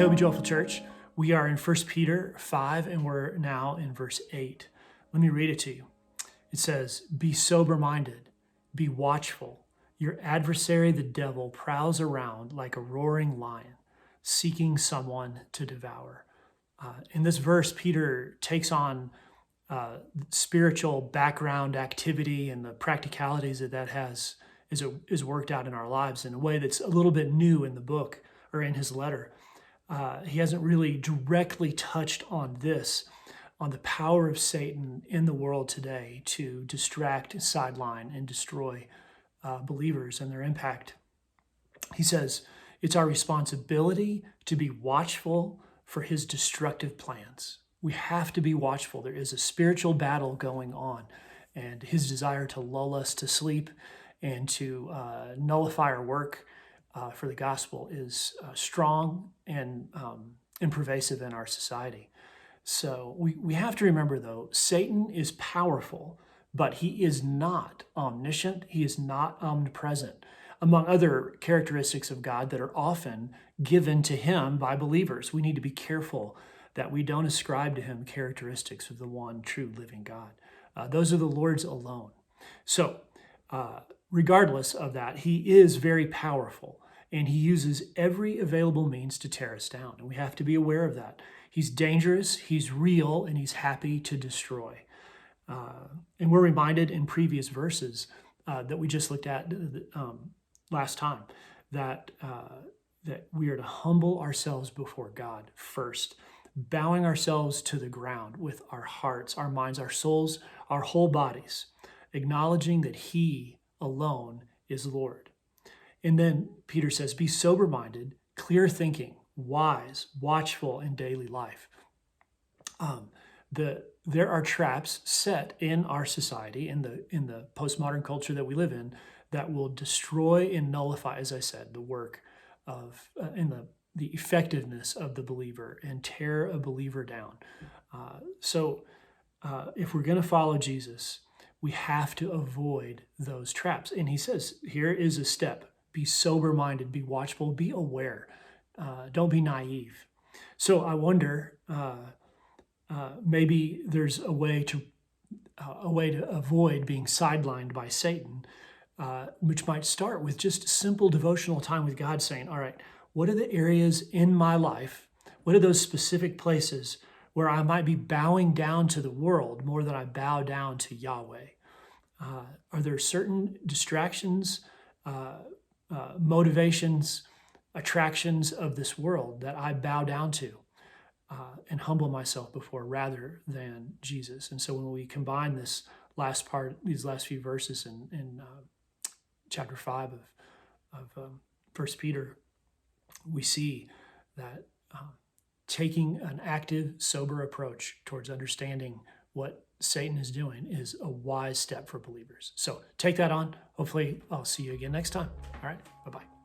Welcome to Joyful Church. We are in 1 Peter 5 and we're now in verse 8. Let me read it to you. It says, "Be sober-minded, be watchful. Your adversary, the devil, prowls around like a roaring lion, seeking someone to devour." In this verse, Peter takes on spiritual background activity and the practicalities that has is worked out in our lives in a way that's a little bit new in the book or in his letter. He hasn't really directly touched on the power of Satan in the world today to distract, sideline, and destroy believers and their impact. He says it's our responsibility to be watchful for his destructive plans. We have to be watchful. There is a spiritual battle going on, and his desire to lull us to sleep and to nullify our work for the gospel is strong and pervasive in our society. So we have to remember, though, Satan is powerful, but he is not omniscient. He is not omnipresent, among other characteristics of God that are often given to him by believers. We need to be careful that we don't ascribe to him characteristics of the one true living God. Those are the Lord's alone. So regardless of that, he is very powerful, and he uses every available means to tear us down. And we have to be aware of that. He's dangerous, he's real, and he's happy to destroy. And we're reminded in previous verses that we just looked at last time that we are to humble ourselves before God first, bowing ourselves to the ground with our hearts, our minds, our souls, our whole bodies, acknowledging that he alone is Lord. And then Peter says, be sober-minded, clear thinking, wise, watchful in daily life. There are traps set in our society, in the postmodern culture that we live in, that will destroy and nullify, as I said, the work of and the effectiveness of the believer and tear a believer down. So if we're going to follow Jesus, we have to avoid those traps. And he says, here is a step. Be sober-minded, be watchful, be aware. Don't be naive. So I wonder, maybe there's a way to avoid being sidelined by Satan, which might start with just simple devotional time with God, saying, all right, what are the areas in my life? What are those specific places where I might be bowing down to the world more than I bow down to Yahweh? Are there certain distractions, motivations, attractions of this world that I bow down to and humble myself before1 than Jesus? And so when we combine this last part, these last few verses in chapter 5 of 1 Peter, we see that taking an active, sober approach towards understanding what Satan is doing is a wise step for believers. So take that on. Hopefully I'll see you again next time. All right, bye-bye.